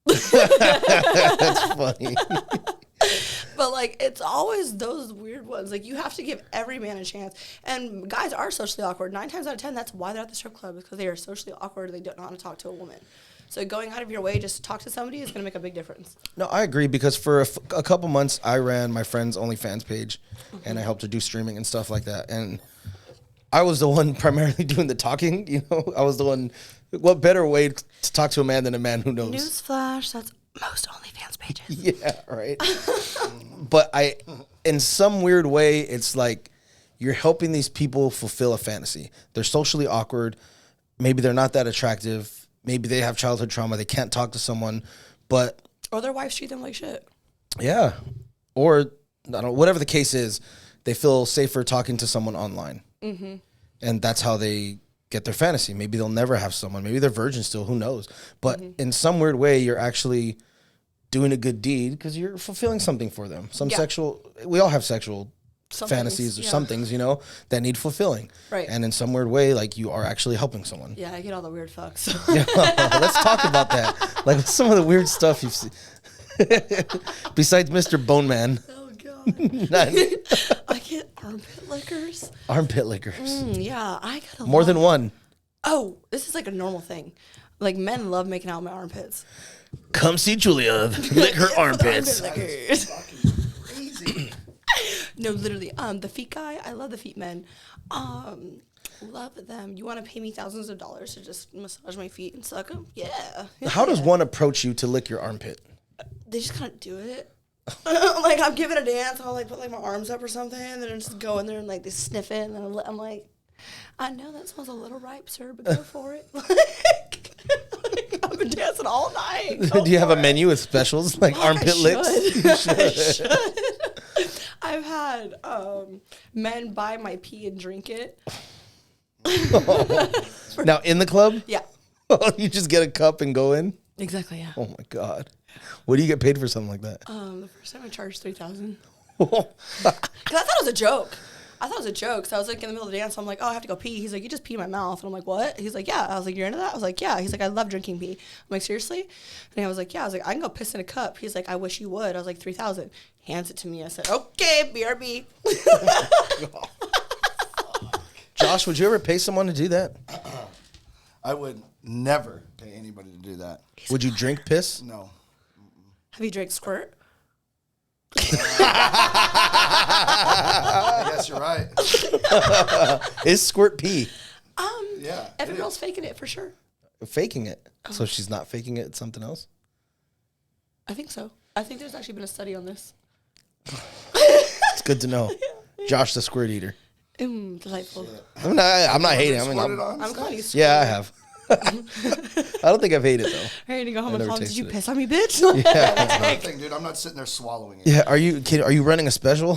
S1: That's funny.
S2: But, like, it's always those weird ones. Like, you have to give every man a chance. And guys are socially awkward. 9 times out of 10, that's why they're at the strip club, because they are socially awkward and they don't know how to talk to a woman. So going out of your way just to talk to somebody is going to make a big difference.
S1: No, I agree, because for a couple months, I ran my friend's OnlyFans page, and I helped her do streaming and stuff like that. And I was the one primarily doing the talking, you know? I was the one. What better way to talk to a man than a man who knows?
S2: Newsflash, that's most OnlyFans pages.
S1: Yeah, right. But in some weird way, it's like you're helping these people fulfill a fantasy. They're socially awkward. Maybe they're not that attractive. Maybe they have childhood trauma. They can't talk to someone, but...
S2: Or their wives treat them like shit.
S1: Yeah. Or, I don't know, whatever the case is, they feel safer talking to someone online. Mm-hmm. And that's how they get their fantasy. Maybe they'll never have someone. Maybe they're virgin still. Who knows? But in some weird way, you're actually doing a good deed because you're fulfilling something for them. We all have sexual fantasies or some things, you know, that need fulfilling.
S2: Right.
S1: And in some weird way, like, you are actually helping someone.
S2: Yeah, I get all the weird fucks.
S1: Yeah, let's talk about that. Like, some of the weird stuff you've seen. Besides Mr. Bone Man.
S2: Oh God.
S1: None.
S2: I get armpit lickers.
S1: Armpit lickers.
S2: Yeah, I got a
S1: More
S2: lot.
S1: than one.
S2: Oh, this is like a normal thing. Like men love making out with my armpits.
S1: Come see Julia. Lick her
S2: Yeah, for the
S1: armpits.
S2: armpit lickers.
S3: Fucking crazy.
S2: No, literally. The feet guy, I love the feet men. Love them. You want to pay me thousands of dollars to just massage my feet and suck them? Yeah.
S1: How does one approach you to lick your armpit?
S2: They just kind of do it. Like I'm giving a dance, I'll like put like my arms up or something, and then I just go in there and like they sniff it, and then I'm like, I know that smells a little ripe, sir, but go for it. I've been dancing all night.
S1: Do you have a menu with specials like armpit licks?
S2: I should. I've had men buy my pee and drink it.
S1: Now in the club?
S2: Yeah.
S1: You just get a cup and go in?
S2: Exactly, yeah.
S1: Oh my God. What do you get paid for something like that?
S2: The first time I charged $3,000. Because I thought it was a joke. So I was like in the middle of the dance. So I'm like, oh, I have to go pee. He's like, you just pee in my mouth. And I'm like, what? He's like, yeah. I was like, you're into that? I was like, yeah. He's like, I love drinking pee. I'm like, seriously? And I was like, yeah. I was like, I can go piss in a cup. He's like, I wish you would. I was like, 3,000. Hands it to me. I said, okay, BRB.
S1: Josh, would you ever pay someone to do that?
S3: I would never pay anybody to do that.
S1: Would you drink piss?
S3: No.
S2: Have you drank squirt?
S3: I guess you're right.
S1: Is squirt pee?
S3: Yeah.
S2: Every girl's faking it for sure.
S1: Faking it. So she's not faking it, it's something else?
S2: I think so. I think there's actually been a study on this.
S1: It's good to know. Josh the squirt eater.
S2: Delightful.
S1: I'm not hating.
S3: Squirted on?
S2: I'm calling you squirt.
S1: Yeah, I have. I don't think I've hated it though.
S2: Ready to go home
S1: I
S2: and
S1: never
S2: call him, did you
S1: tasted it.
S2: piss on me, bitch?
S3: That's another thing, dude. I'm not sitting there swallowing it.
S1: Yeah, are you running a special?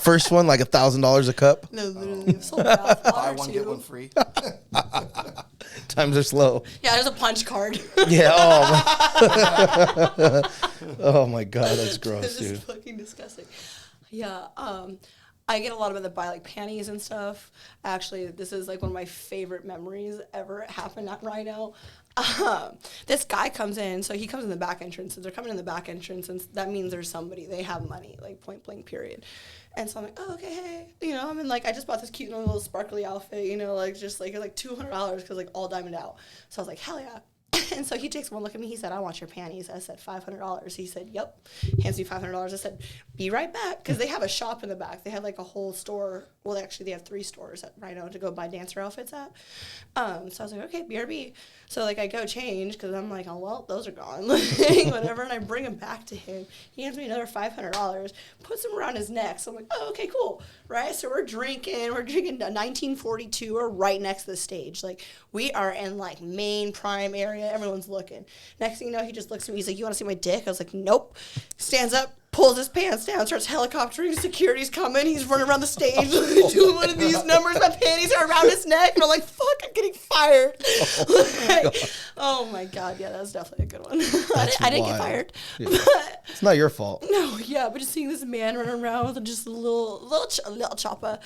S1: First one like $1,000 a cup.
S2: No, literally. Sold out.
S3: Buy one, get one free.
S1: Times are slow.
S2: Yeah, there's a punch card.
S1: Yeah. Oh. Oh my God, that's gross,
S2: This is
S1: dude.
S2: fucking disgusting. Yeah, I get a lot of them that buy like panties and stuff. Actually, this is like one of my favorite memories ever. It happened at Rhino. This guy comes in, so he comes in the back entrance, and they're coming in the back entrance, and that means there's somebody. They have money, like point blank, period. And so I'm like, oh, okay, hey. You know, I mean, like, I just bought this cute little sparkly outfit, you know, like, just like $200 because, like, all diamond out. So I was like, hell yeah. And so he takes one look at me. He said, I want your panties. I said, $500. He said, yep. Hands me $500. I said, be right back. Because they have a shop in the back. They have like a whole store. Well, actually, they have 3 stores at Rhino to go buy dancer outfits at. So I was like, okay, BRB. So like I go change because I'm like, oh, well, those are gone. Whatever. And I bring them back to him. He hands me another $500, puts them around his neck. So I'm like, oh, okay, cool. Right? So we're drinking a 1942. We're right next to the stage. Like we are in like main prime area. Everyone's looking. Next thing you know, he just looks at me. He's like, you want to see my dick? I was like, nope. Stands up, pulls his pants down, starts helicoptering. Security's coming. He's running around the stage doing one of these numbers. My panties are around his neck. And I'm like, fuck, I'm getting fired. Oh my God. Yeah, that was definitely a good one. I didn't get fired.
S1: Yeah.
S2: But,
S1: It's not your fault.
S2: no, yeah, but just seeing this man running around with just a little chopper.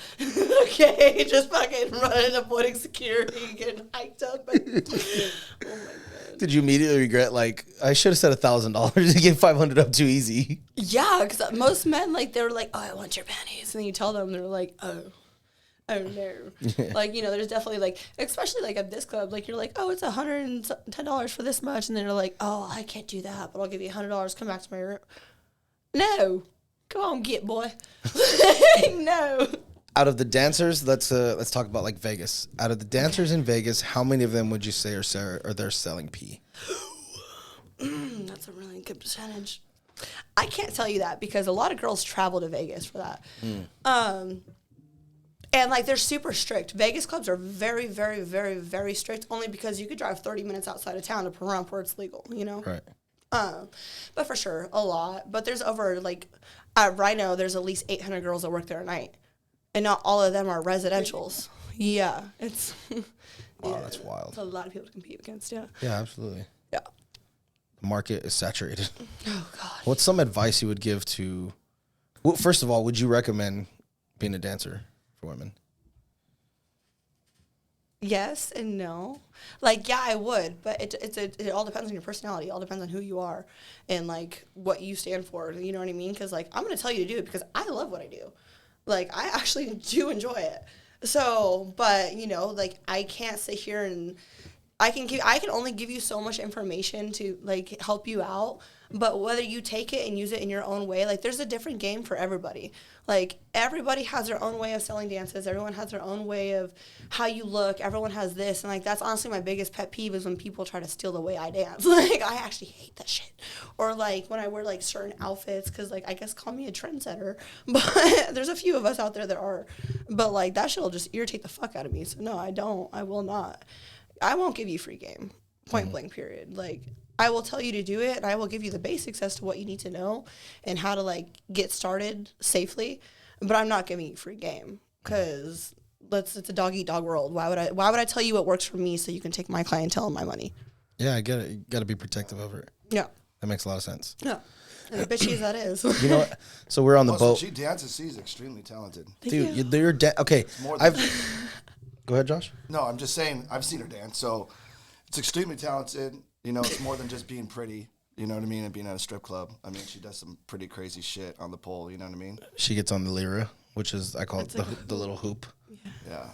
S2: Okay, just fucking running, avoiding security, getting hiked up. Oh my God.
S1: Did you immediately regret, like, I should have said $1,000 to get 500 up too easy?
S2: Yeah, because most men, like, they're like, oh, I want your panties. And then you tell them, they're like, oh no. Like, you know, there's definitely, like, especially, like, at this club, like, you're like, oh, it's $110 for this much. And then they're like, oh, I can't do that, but I'll give you $100. Come back to my room. No. Come on, get, boy. No.
S1: Out of the dancers, let's talk about, like, Vegas. Out of the dancers in Vegas, how many of them would you say are they're selling pee?
S2: That's a really good percentage. I can't tell you that because a lot of girls travel to Vegas for that. And, like, they're super strict. Vegas clubs are very, very, very, very strict only because you could drive 30 minutes outside of town to Pahrump where it's legal, you know?
S1: Right.
S2: But for sure, a lot. But there's over, like, at Rhino, there's at least 800 girls that work there a night. And not all of them are residentials. Yeah. It's...
S1: Wow, that's wild.
S2: It's a lot of people to compete against, yeah.
S1: Yeah, absolutely.
S2: Yeah.
S1: The market is saturated.
S2: Oh, God.
S1: What's some advice you would give to... Well, first of all, would you recommend being a dancer for women?
S2: Yes and no. Like, yeah, I would, but it all depends on your personality. It all depends on who you are and, like, what you stand for. You know what I mean? Because, like, I'm going to tell you to do it because I love what I do. Like, I actually do enjoy it. So, but, you know, like, I can't sit here and I can only give you so much information to, like, help you out. But whether you take it and use it in your own way, like, there's a different game for everybody. Like, everybody has their own way of selling dances. Everyone has their own way of how you look. Everyone has this. And, like, that's honestly my biggest pet peeve is when people try to steal the way I dance. Like, I actually hate that shit. Or, like, when I wear, like, certain outfits, because, like, I guess call me a trendsetter. But there's a few of us out there that are. But, like, that shit will just irritate the fuck out of me. So, no, I don't. I will not. I won't give you free game. Point blank, period. Like, I will tell you to do it, and I will give you the basics as to what you need to know and how to, like, get started safely. But I'm not giving you free game because it's a dog-eat-dog world. Why would I tell you what works for me so you can take my clientele and my money?
S1: Yeah, I get it. You got to be protective over it.
S2: Yeah.
S1: That makes a lot of sense.
S2: Yeah. And the bitchy as that is.
S1: You know what? So we're on the boat.
S3: She dances. She's extremely talented.
S1: Dude, you're okay.
S3: More than
S1: Go ahead, Josh.
S3: No, I'm just saying, I've seen her dance, so it's extremely talented. You know, it's more than just being pretty, you know what I mean, and being at a strip club. I mean, she does some pretty crazy shit on the pole, you know what I mean?
S1: She gets on the lyra, which is, I call it the little hoop.
S3: Yeah.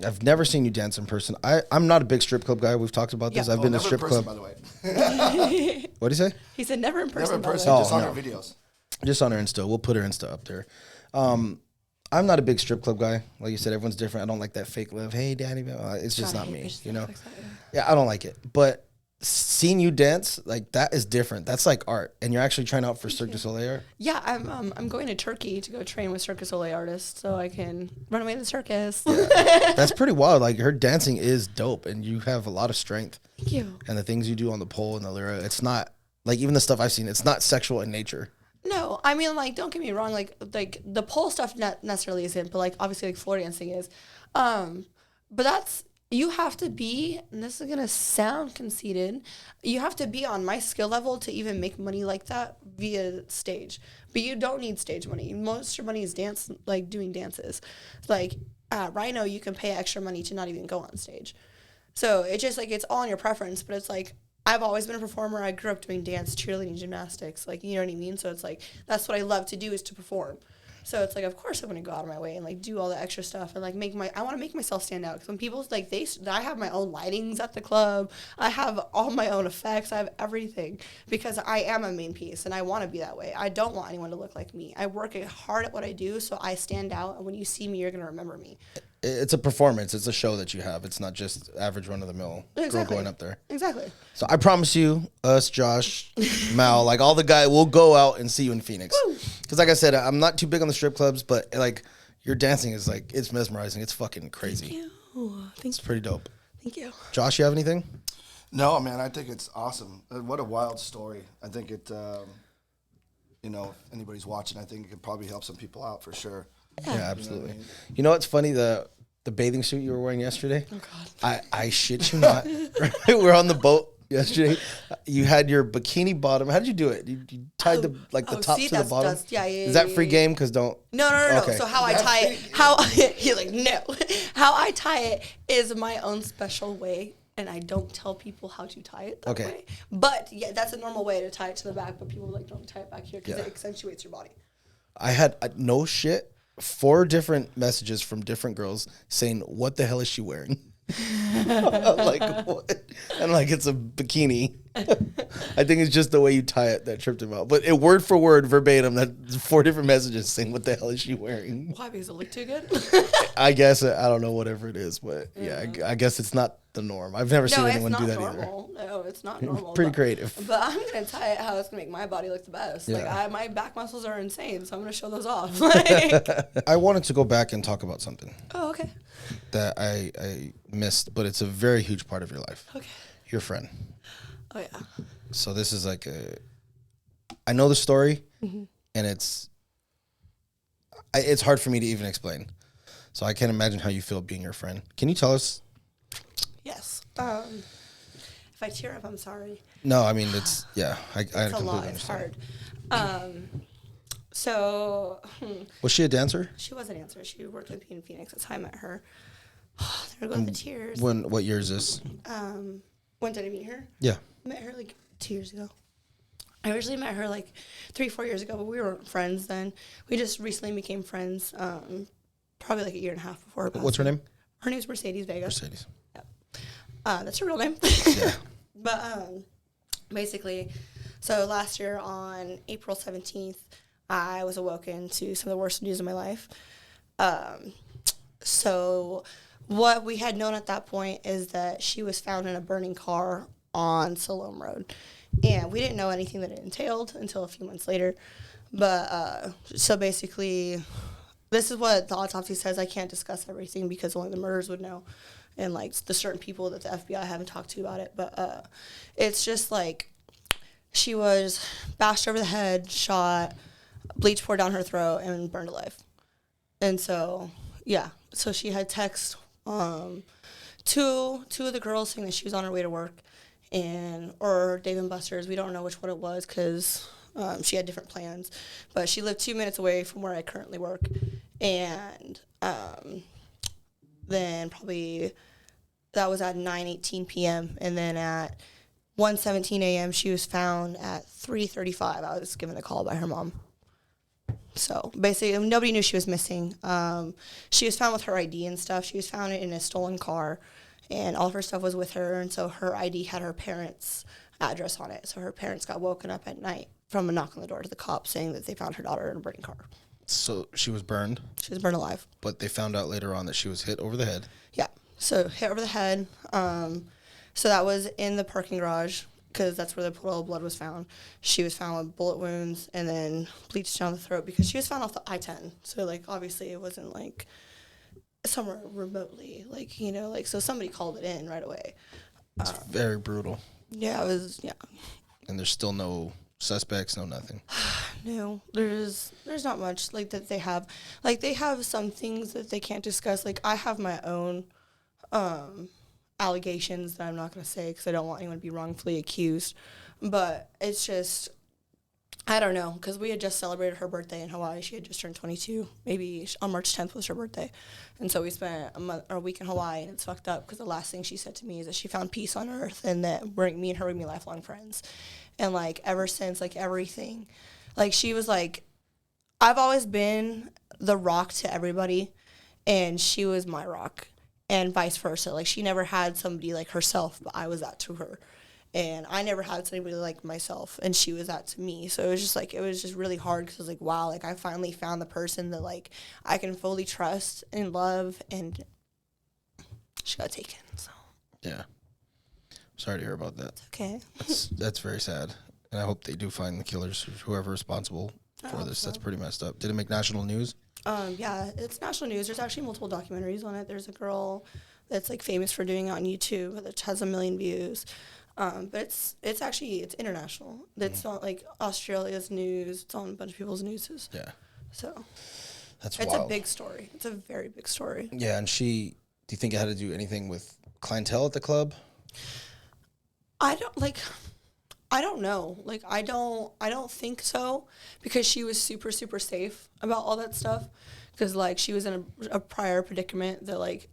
S1: I've never seen you dance in person. I'm not a big strip club guy. We've talked about this.
S2: Yeah.
S1: I've been to
S3: Never
S1: strip
S3: in person,
S1: club.
S3: by the way.
S1: What do you say?
S2: He said never in person.
S3: Never in
S2: by the
S3: person,
S2: way.
S3: just on
S1: no.
S3: her videos.
S1: Just on her Insta. We'll put her Insta up there. I'm not a big strip club guy. Like you said, everyone's different. I don't like that fake love. Hey, daddy. It's just not me, you know? Yeah, I don't like it. But seeing you dance, like, that is different. That's like art. And you're actually trying out for Cirque du Soleil?
S2: Yeah, I'm going to Turkey to go train with Cirque du Soleil artists so I can run away to the circus.
S1: Yeah. That's pretty wild. Like, her dancing is dope, and you have a lot of strength.
S2: Thank you.
S1: And the things you do on the pole and the lyra, it's not, like, even the stuff I've seen, it's not sexual in nature.
S2: No, I mean, like, don't get me wrong, like the pole stuff not necessarily isn't, but, like, obviously, like, floor dancing is. But that's, you have to be, and this is going to sound conceited, you have to be on my skill level to even make money like that via stage. But you don't need stage money. Most of your money is dance, like, doing dances. Like, Rhino, you can pay extra money to not even go on stage. So it's just, like, it's all in your preference, but it's, like, I've always been a performer. I grew up doing dance, cheerleading, gymnastics. Like, you know what I mean? So it's like, that's what I love to do is to perform. So it's like, of course I'm going to go out of my way and, like, do all the extra stuff and, like, I want to make myself stand out. Because when people, like, I have my own lightings at the club. I have all my own effects. I have everything because I am a main piece and I want to be that way. I don't want anyone to look like me. I work hard at what I do so I stand out. And when you see me, you're going to remember me.
S1: It's a performance. It's a show that you have. It's not just average run-of-the-mill girl going up there.
S2: Exactly.
S1: So I promise you, us, Josh, Mal, like all the guys, we'll go out and see you in Phoenix. Because like I said, I'm not too big on the strip clubs, but like your dancing is like, it's mesmerizing. It's fucking crazy.
S2: Thank
S1: you. Pretty dope.
S2: Thank you.
S1: Josh, you have anything?
S3: No, man, I think it's awesome. What a wild story. I think it, you know, if anybody's watching, I think it could probably help some people out for sure.
S1: Yeah, absolutely. You know what's funny? The bathing suit you were wearing yesterday?
S2: Oh, God.
S1: I shit you not. We're on the boat yesterday. You had your bikini bottom. How did you do it? You tied the top to the bottom?
S2: Yeah.
S1: Is that free game? Because don't.
S2: No.
S1: Okay.
S2: So how I tie it, you're like, no. How I tie it is my own special way. And I don't tell people how to tie it that way. But yeah, that's a normal way to tie it to the back. But people like don't tie it back here because it accentuates your body.
S1: I had no shit. 4 different messages from different girls saying, "What the hell is she wearing?" I'm like, what? And like, it's a bikini. I think it's just the way you tie it that tripped him out. But word for word, verbatim, that 4 different messages saying, "What the hell is she wearing?"
S2: Why? Because it looked too good?
S1: I guess, I don't know, whatever it is. But yeah, I guess it's not the norm. I've never seen anyone do that
S2: normal.
S1: either.
S2: No, it's not normal.
S1: Pretty creative.
S2: But I'm going to tie it how it's going to make my body look the best.
S1: Yeah.
S2: Like, my back muscles are insane, so I'm going to show those off. Like,
S1: I wanted to go back and talk about something
S2: oh, okay.
S1: that I missed, but it's a very huge part of your life.
S2: Okay.
S1: Your friend.
S2: Oh, yeah.
S1: So this is like I know the story, and it's hard for me to even explain. So I can't imagine how you feel being your friend. Can you tell us?
S2: Yes. If I tear up, I'm sorry.
S1: No, I mean, it's, yeah, I
S2: It's a
S1: completely
S2: lot. It's
S1: understand.
S2: hard. So
S1: Was she a dancer?
S2: she was a dancer. She worked with me in Phoenix. That's how I met her. There go the tears.
S1: What year is this?
S2: When did I meet her?
S1: Yeah.
S2: I met her like 2 years ago. I originally met her like 3-4 years ago, but we weren't friends then. We just recently became friends, probably like a year and a half before her passing.
S1: What's her name?
S2: Her name's Mercedes Vega.
S1: Mercedes.
S2: Yep. That's her real name.
S1: Yeah.
S2: But basically, so last year on April 17th, I was awoken to some of the worst news of my life. So what we had known at that point is that she was found in a burning car on Siloam Road. And we didn't know anything that it entailed until a few months later. But so basically, this is what the autopsy says. I can't discuss everything because only the murderers would know, and like the certain people that the FBI haven't talked to about it. But it's just like she was bashed over the head, shot, bleach poured down her throat, and burned alive. And so, yeah. So she had text two of the girls saying that she was on her way to work, or Dave and Buster's. We don't know which one it was because she had different plans. But she lived 2 minutes away from where I currently work. And then probably that was at 9:18 p.m. And then at 1:17 a.m. she was found at 3:35. I was given a call by her mom. So basically, nobody knew she was missing. She was found with her ID and stuff. She was found in a stolen car, and all of her stuff was with her. And so her ID had her parents' address on it. So her parents got woken up at night from a knock on the door to the cops saying that they found her daughter in a burning car.
S1: So she was burned?
S2: She was burned alive.
S1: But they found out later on that she was hit over the head.
S2: Yeah. So hit over the head. So that was in the parking garage because that's where the puddle of blood was found. She was found with bullet wounds and then bleached down the throat because she was found off the I-10. So, like, obviously it wasn't, like, somewhere remotely. Like, you know, like, so somebody called it in right away.
S1: It's very brutal.
S2: Yeah, it was, yeah.
S1: And there's still no suspects, no nothing.
S2: No, there's not much, like, that they have. Like, they have some things that they can't discuss. Like, I have my own allegations that I'm not going to say because I don't want anyone to be wrongfully accused. But it's just, I don't know, because we had just celebrated her birthday in Hawaii. She had just turned 22. Maybe on March 10th was her birthday. And so we spent a week in Hawaii, and it's fucked up because the last thing she said to me is that she found peace on Earth and that me and her would be lifelong friends. And, like, ever since, like, everything, like, she was like, I've always been the rock to everybody, and she was my rock. And vice versa. Like, she never had somebody like herself, but I was that to her. And I never had somebody like myself, and she was that to me. So it was just, like, it was just really hard because I was like, wow, like, I finally found the person that, like, I can fully trust and love, and she got taken, so.
S1: Yeah. Sorry to hear about that.
S2: It's okay.
S1: That's very sad. And I hope they do find the killers, whoever responsible for this. So. That's pretty messed up. Did it make national news?
S2: Yeah, it's national news. There's actually multiple documentaries on it. There's a girl that's, like, famous for doing it on YouTube that has 1 million views. But it's international. It's not like Australia's news. It's on a bunch of people's newses.
S1: Yeah.
S2: So
S1: that's
S2: it's
S1: wild.
S2: a big story. It's a very big story.
S1: Yeah, and do you think it had to do anything with clientele at the club?
S2: I don't know. Like, I don't think so because she was super, super safe about all that stuff. Because, like, she was in a prior predicament that, like,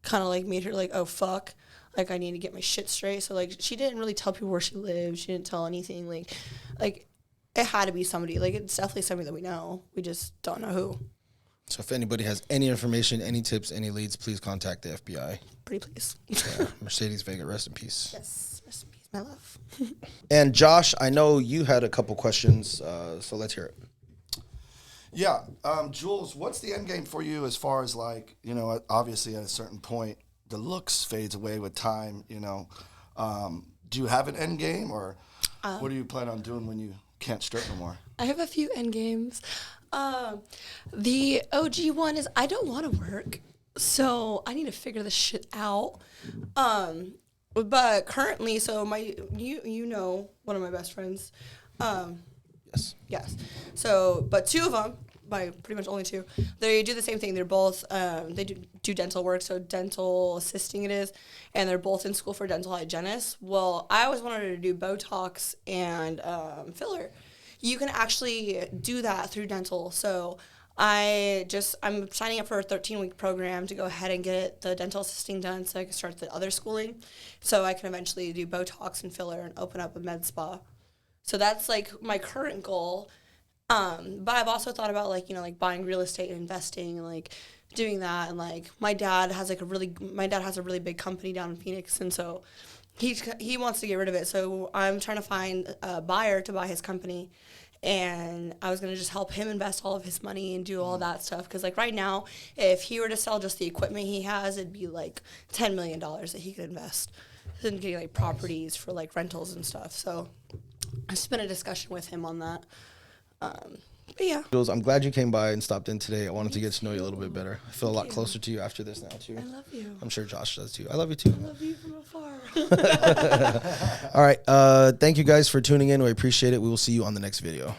S2: kind of, like, made her, like, oh, fuck. Like, I need to get my shit straight. So, like, she didn't really tell people where she lived. She didn't tell anything. Like, it had to be somebody. Like, it's definitely somebody that we know. We just don't know who.
S1: So if anybody has any information, any tips, any leads, please contact the FBI.
S2: Pretty please.
S1: Yeah, Mercedes Vega, rest in peace.
S2: Yes, rest in peace, my love.
S1: And Josh, I know you had a couple questions, so let's hear it.
S3: Yeah, Jules, what's the end game for you as far as, like, you know, obviously at a certain point, the looks fades away with time, you know. Do you have an end game, or what do you plan on doing when you can't strip no more?
S2: I have a few end games. The OG one is I don't want to work, so I need to figure this shit out. But currently, so you know one of my best friends. Yes. So, but two of them, by pretty much only two, they do the same thing. They're both, they do dental work, so dental assisting it is, and they're both in school for dental hygienists. Well, I always wanted to do Botox and filler. You can actually do that through dental. So I'm signing up for a 13-week program to go ahead and get the dental assisting done so I can start the other schooling, so I can eventually do Botox and filler and open up a med spa. So that's like my current goal. But I've also thought about like, like buying real estate and investing and like doing that. And like my dad has a really big company down in Phoenix, and so he wants to get rid of it. So I'm trying to find a buyer to buy his company. And I was going to just help him invest all of his money and do all that stuff. Because, like, right now, if he were to sell just the equipment he has, it'd be, like, $10 million that he could invest in getting, like, properties for, like, rentals and stuff. So I just been a discussion with him on that. But, yeah.
S1: Jules, I'm glad you came by and stopped in today. I wanted to get to know you a little bit better. I feel a lot closer to you after this now, too.
S2: I love you.
S1: I'm sure Josh does, too. I love you, too.
S2: I love you from afar.
S1: All right. Thank you guys for tuning in. We appreciate it. We will see you on the next video.